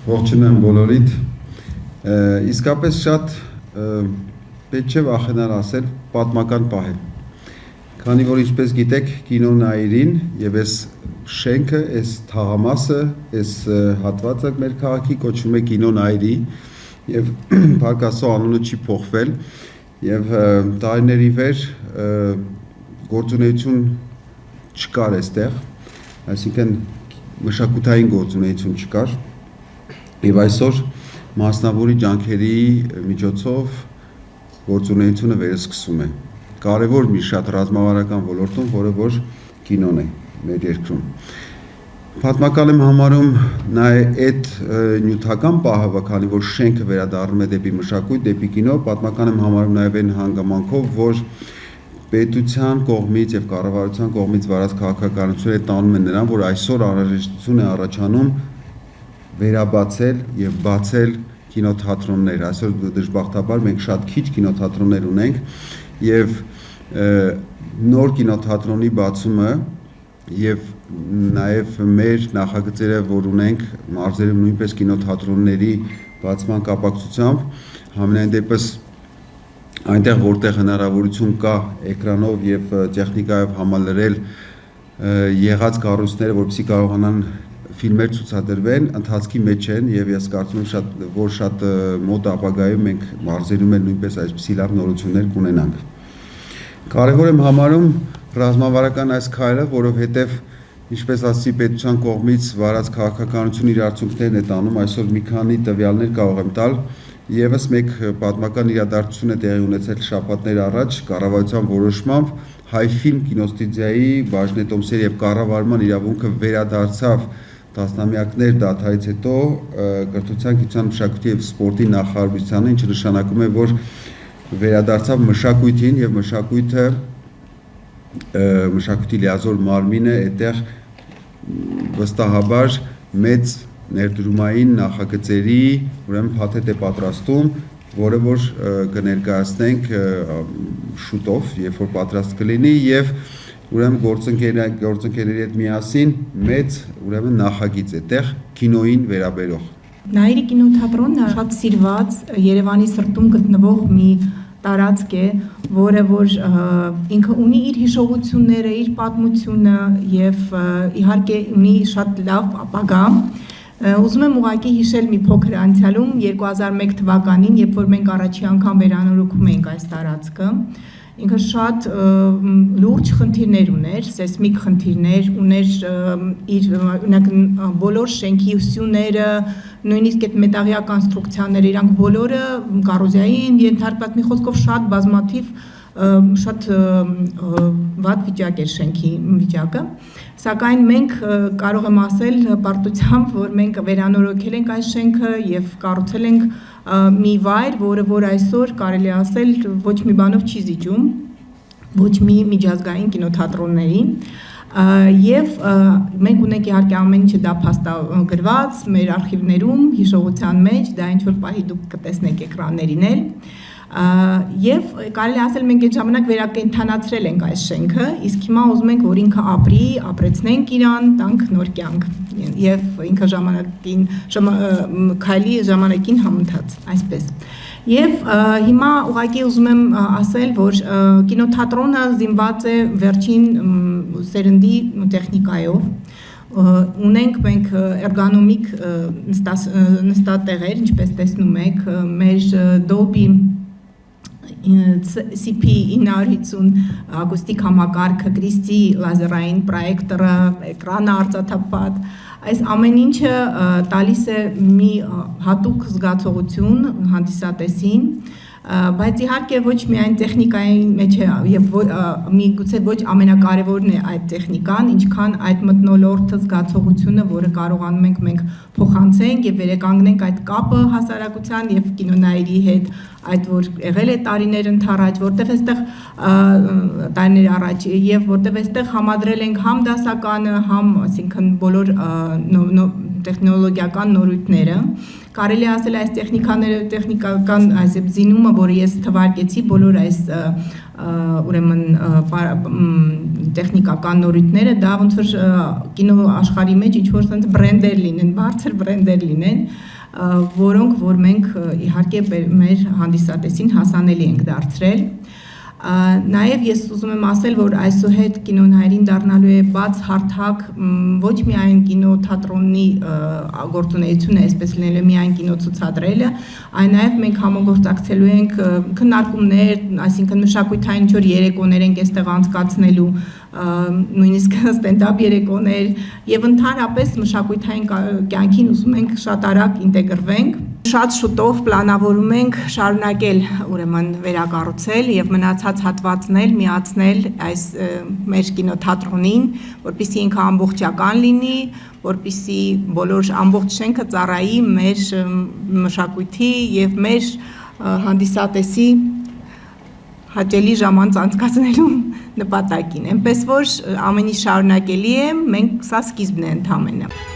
Ողջունում բոլորիդ, իսկապես շատ պետք չէ վախենալ ասել պատմական պահ է, քանի որ ինչպես գիտեք կինո նայիրին եւ այս շենքը, այս թաղամասը, այս հատվածը մեր քաղաքի կոչվում է կինո նայիրի եւ Փարքասո անունը չի փոխվել եւ տարիների վեր գործունեություն չկար այստեղ, այսինքն մշակութային գործունեություն չկար եւ այսօր մասնավորի ջանքերի միջոցով գործունեությունը վերսկսում է կարևոր մի շատ ռազմավարական ոլորտում, որը որ կինոն է մեր երկրում։ Պատմական եմ համարում նաեւ այդ նյութական պահը, քանի որ շենքը վերադառնում է դեպի մշակույթ, դեպի կինո, պատմական եմ համարում նաեւ այն հանգամանքով, որ պետության կողմից եւ կառավարության կողմից վարած քաղաքականությունը տանում է նրան, որ այսօր անհրաժեշտություն է առաջանում վերաբացել եւ բացել կինոթատրոններ։ Այսօր դժբախտաբար մենք շատ քիչ կինոթատրոններ ունենք եւ նոր կինոթատրոնի բացումը եւ նաեւ մեր նախագծերը, որ ունենք մարզերում նույնպես կինոթատրոնների բացման կապակցությամբ, համենայն դեպս այնտեղ որտեղ հնարավորություն կա էկրանով եւ տեխնիկայով համալրել եղած կառույցները, որպեսզի կարողանան ֆիլմեր ցուցադրվեն, ընթացքի մեջ են եւ ես կարծում եմ որ շատ մոտ ապագայում մենք մարզերում էլ նույնպես այսպիսի լավ նորություններ կունենանք։ Կարևոր եմ համարում ռազմավարական այս քայլը, որովհետեւ ինչպես ասացի պետության կողմից վարած քաղաքականությունը իր արդյունքներն է տանում, այսօր մի քանի տվյալներ կարող եմ տալ, եւս մեկ պատմական իրադարձություն է տեղի ունեցել շաբաթներ առաջ կառավարության որոշմամբ Հայֆիլմ կինոստուդիայի բաժնետոմսերի եւ կառավարման իրավունքը վերադարձավ տասնամյակներ դադարից հետո կրթության, գիտության, մշակույթի եւ սպորտի նախարարությանը, ինչը նշանակում է, որ վերադարձավ մշակույթին եւ մշակույթի լիազոր մարմինը այդտեղ վստահաբար մեծ ներդրումային նախագծերի, ուրեմն փաթեթ է պատրաստում, որը որ կներկայացնենք շուտով, երբ որ պատրաստ կլինի եւ ուրեմն գործընկերների հետ միասին մեծ ուրեմն նախագիծ այդտեղ կինոին վերաբերող։ Նայիրի կինոթատրոնը շատ սիրված Երևանի սրտում գտնվող մի տարածք է, որը որ ինքը ունի իր հիշողությունները, իր պատմությունը եւ իհարկե ունի շատ լավ ապագա։ Ուզում եմ ուղղակի հիշել մի փոքր անցյալում 2001 թվականին, երբ որ մենք առաջի անգամ վերանորոգում էինք այս տարածքը, ինքը շատ լուրջ խնդիրներ ուներ, սեյսմիկ խնդիրներ, ուներ իր բոլոր շենքի ուսումները, նույնիսկ այդ մետաղյա կոնստրուկցիաները, իրանք բոլորը կառոզիայի են ենթարկված, մի խոսքով շատ բազմաթիվ շատ վատ վիճակ էր շենքի վիճակը, սակայն մենք կարող եմ ասել պարտությամբ, որ մենք վերանորոգել ենք այս շենքը եւ կառուցել ենք մի վայր, որը որ այսօր կարելի ասել ոչ մի բանով չի զիջում, ոչ մի միջազգային կինոթատրոնների եւ մենք ունենք իհարկե ամեն ինչը դա փաստագրված մեր արխիվներում, հիշողության մեջ, դա ինչ որ պահի դուք կտեսնեք էկրաններին էլ եւ կարելի ասել մենք այդ ժամանակ վերակենդանացրել ենք այս շենքը, իսկ հիմա ուզում ենք որ ինքը ապրի, ապրեցնենք իրան, տանք նոր կյանք եւ ինքը ժամանակին քայլի ժամանակին համընթաց, այսպես։ Եվ հիմա ուղղակի ուզում եմ ասել, որ կինոթատրոնը զինված է վերջին սերնդի տեխնիկայով, ունենք մենք էրգոնոմիկ նստատեղեր, ինչպես տեսնում եք, մեր Dolby CP950 ակուստիկ համակարգը, Christie լազերային պրոյեկտորը, էկրանը արծաթապատ, այս ամեն ինչը տալիս է մի հատուկ զգացողություն հանդիսատեսին, բայց իհարկե ոչ միայն տեխնիկայի մեջ է եւ միգուցե ոչ ամենակարևորն է այդ տեխնիկան, ինչքան այդ մթնոլորտը զգացողությունը, որը կարողանում ենք մենք փոխանցենք եւ վերականգնենք այդ կապը հասարակության եւ կինոնայիրի հետ, այդ որ եղել է տարիներ ընթառաջ, որտեղ այստեղ տարիներ առաջ եւ որտեղ այստեղ համադրել ենք համ դասականը, համ այսինքն բոլոր տեխնոլոգիական նորույթները, Կարելի է ասել այս տեխնիկական այս զինումը, որը ես թվարկեցի, բոլոր այս ուրեմն տեխնիկական նորույթները, դա ոնց որ կինո աշխարհի մեջ ինչ որ sense բրենդեր լինեն, բարձր բրենդեր լինեն, որոնք որ մենք իհարկե մեր հանդիսատեսին հասանելի ենք դարձրել։ Նաև ես ուզում եմ ասել, որ այսուհետ կինոն հայերին դառնալու է բաց հարթակ ոչ միայն կինոթատրոնի գործունեությունը, այսպես լինելու միայն կինո ցուցադրելը, այլ նաև մենք համագործակցելու ենք քննարկումներ, այսինքն մշակութային ինչ-որ երեկոներ ենք այստեղ անցկացնելու, նույնիսկ ստենդափ երեկոներ եւ ընդհանրապես մշակութային կյանքին ուզում ենք շատ արագ ինտեգրվենք։ Շատ շուտով պլանավորում ենք շարունակել ուրեմն վերակառուցել եւ մնացած հատվածներ միացնել այս մեր կինոթատրոնին, որպեսզի ինքը ամբողջական լինի, որպեսզի բոլոր ամբողջ շենքը ծառայի մեր մշակույթի եւ մեր հանդիսատեսի հաճելի ժամանց անցկացնելու նպատակին։ Էնպես որ ամեն ինչ շարունակելի է, մենք սա սկիզբն է ընդամենը։